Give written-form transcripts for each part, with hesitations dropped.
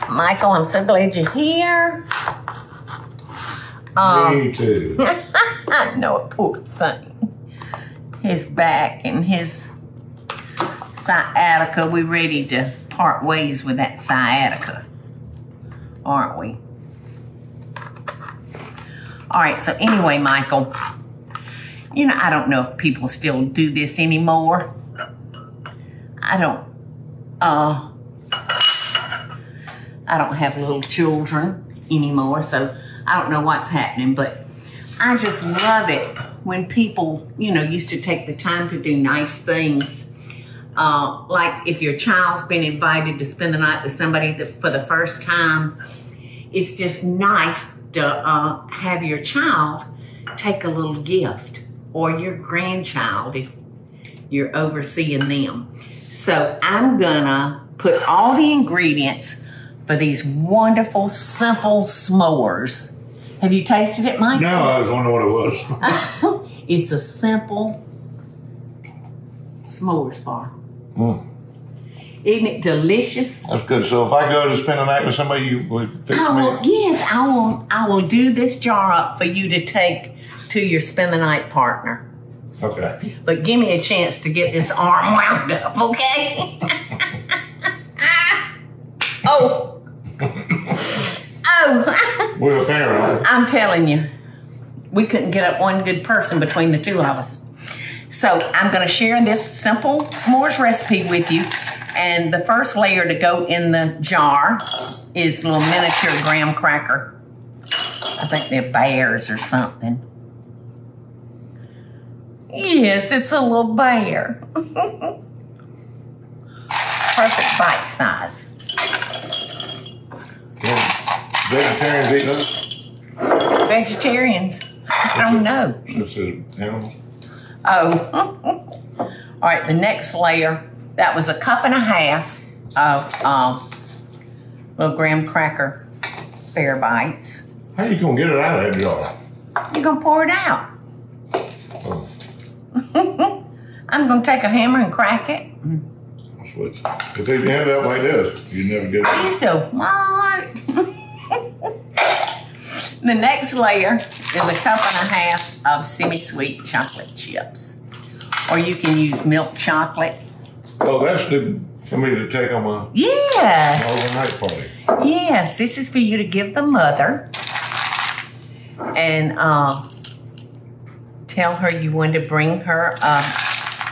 Michael, I'm so glad you're here. Me too. I know, poor thing. His back and his sciatica. We're ready to part ways with that sciatica, aren't we? All right, so anyway, Michael, you know, I don't know if people still do this anymore. I don't have little children anymore, so I don't know what's happening, but I just love it when people, you know, used to take the time to do nice things. Like if your child's been invited to spend the night with somebody for the first time, it's just nice to have your child take a little gift, or your grandchild if you're overseeing them. So I'm gonna put all the ingredients for these wonderful, simple s'mores. Have you tasted it, Mike? No, I was wondering what it was. It's a simple s'mores bar. Mm. Isn't it delicious? That's good. So if I go to spend the night with somebody, you would fix me? Yes, I will do this jar up for you to take to your spend the night partner. Okay. But give me a chance to get this arm wound up, okay? Oh. Oh. We're a pair, huh? I'm telling you, we couldn't get up one good person between the two of us. So I'm going to share this simple s'mores recipe with you. And the first layer to go in the jar is a little miniature graham cracker. I think they're bears or something. Yes, it's a little bear. Perfect bite size. Yeah. Vegetarians eat those? Vegetarians? I don't know. It's an animal. Oh. All right, the next layer, that was 1.5 cups of little graham cracker bear bites. How you gonna get it out of that jar? You're gonna pour it out. Oh. I'm gonna take a hammer and crack it. If they hand it out like this, you never get it. Are you so smart? The next layer is 1.5 cups of semi-sweet chocolate chips. Or you can use milk chocolate. Oh, that's for me to take on my Yes. overnight party. Yes, this is for you to give the mother. And tell her you wanted to bring her a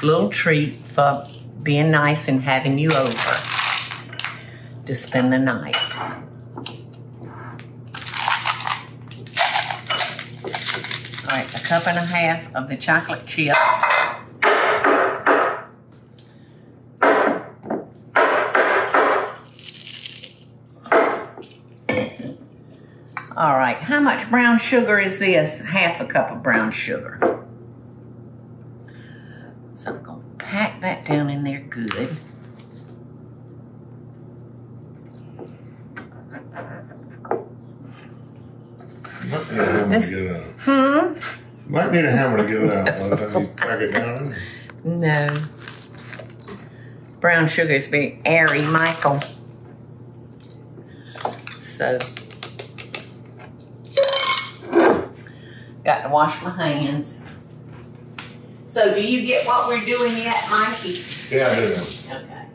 little treat for being nice and having you over to spend the night. All right, 1.5 cups of the chocolate chips. All right, how much brown sugar is this? 1/2 cup of brown sugar. So I'm gonna pack that down in there good. Might need a hammer to get it out. Might need a hammer to get it out by the time you crack it down. No. Brown sugar is very airy, Michael. So, got to wash my hands. So, do you get what we're doing yet, Mikey? Yeah, I do. Okay.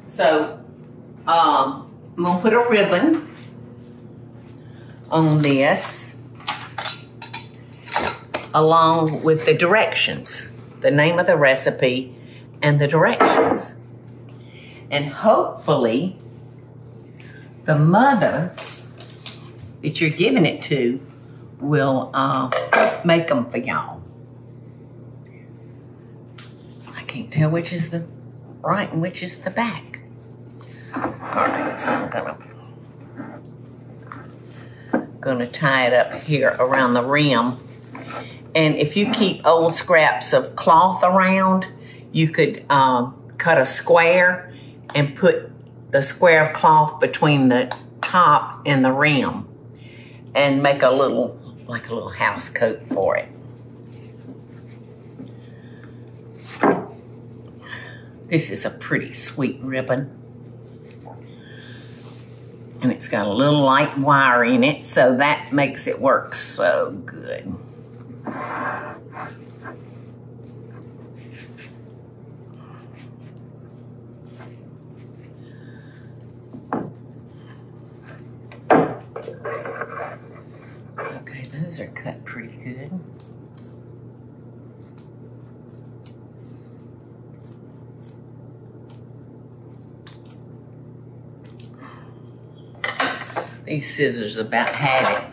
So, I'm gonna put a ribbon on this along with the directions, the name of the recipe and the directions. And hopefully the mother that you're giving it to will make them for y'all. I can't tell which is the right and which is the back. All right, so I'm gonna tie it up here around the rim. And if you keep old scraps of cloth around, you could cut a square and put the square of cloth between the top and the rim and make a little, like a little house coat for it. This is a pretty sweet ribbon. And it's got a little light wire in it, so that makes it work so good. Okay, those are cut pretty good. These scissors about had it.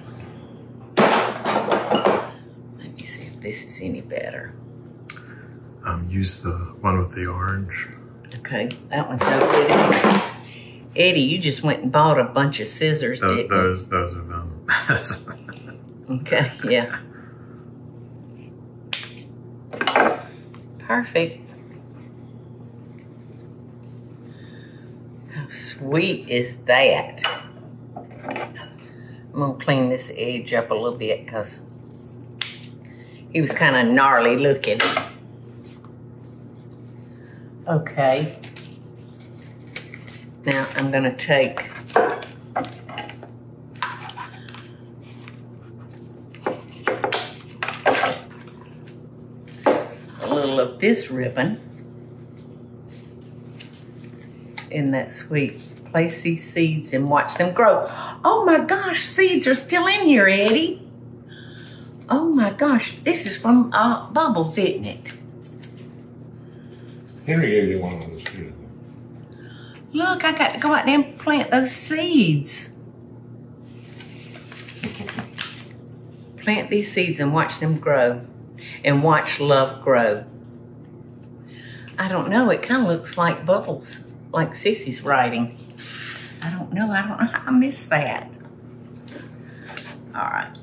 Let me see if this is any better. Use the one with the orange. Okay, that one's no good. Eddie, you just went and bought a bunch of scissors, didn't you? Those are them. Okay, yeah. Perfect. How sweet is that? I'm gonna clean this edge up a little bit because he was kind of gnarly looking. Okay. Now I'm gonna take a little of this ribbon. Isn't that sweet? Place these seeds and watch them grow. Oh my gosh, seeds are still in here, Eddie. Oh my gosh, this is from Bubbles, isn't it? Henry gave you one of those too. Look, I got to go out there and plant those seeds. Plant these seeds and watch them grow. And watch love grow. I don't know, it kind of looks like Bubbles, like Sissy's writing. I don't know how I missed that. All right.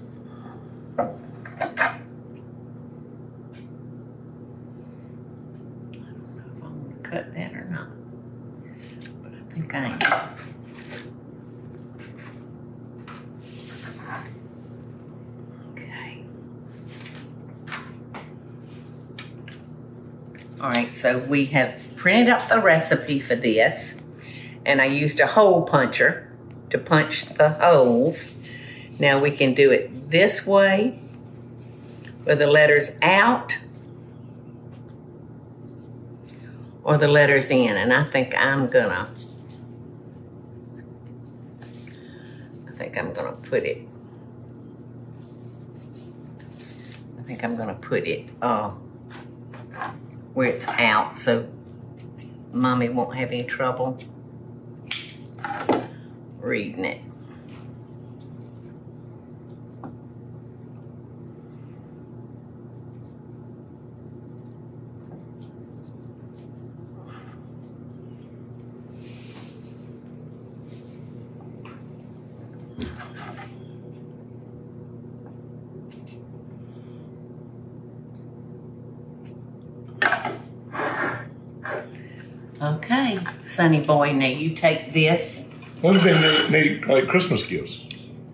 I don't know if I'm gonna cut that or not, but I think I am. Okay. All right, so we have printed up the recipe for this. And I used a hole puncher to punch the holes. Now we can do it this way with the letters out or the letters in. And I think I'm gonna put it. I think I'm gonna put it where it's out so Mommy won't have any trouble reading it. Okay, Sonny boy, now you take this. Those would be neat, like Christmas gifts.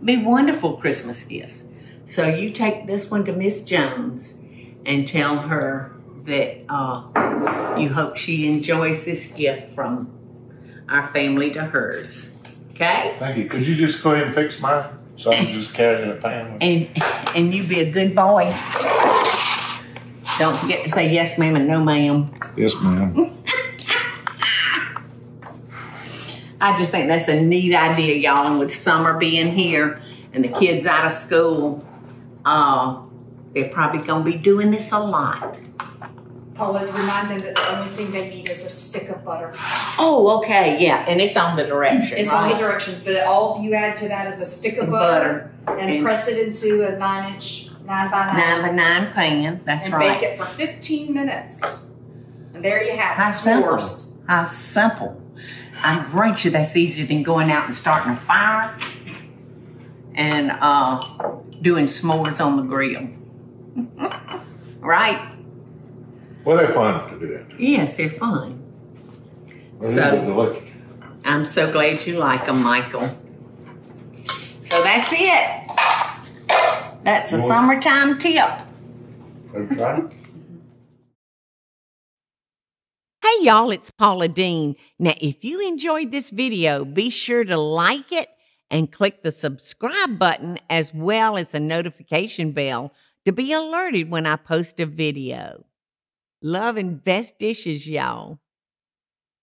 Be wonderful Christmas gifts. So you take this one to Miss Jones and tell her that you hope she enjoys this gift from our family to hers. Okay? Thank you. Could you just go ahead and fix mine? So I can just carry it in a pan. And you be a good boy. Don't forget to say yes, ma'am, and no, ma'am. Yes, ma'am. I just think that's a neat idea, y'all. And with summer being here and the kids out of school, they're probably going to be doing this a lot. Paula, remind them that the only thing they need is a stick of butter. Oh, okay, yeah. And it's on the directions, It's right? on the directions, but all you add to that is a stick of butter and press it into a 9-inch, 9x9. 9x9 pan, that's and right. bake it for 15 minutes. And there you have it. How simple. S'mores. How simple. I grant you that's easier than going out and starting a fire and doing s'mores on the grill. Right? Well, they're fun to do that. Yes, they're fun. Well, So- they're delicious. I'm so glad you like them, Michael. So that's it. That's a summertime tip. Have you tried it? Hey y'all, it's Paula Deen. Now, if you enjoyed this video, be sure to like it and click the subscribe button as well as the notification bell to be alerted when I post a video. Love and best dishes, y'all.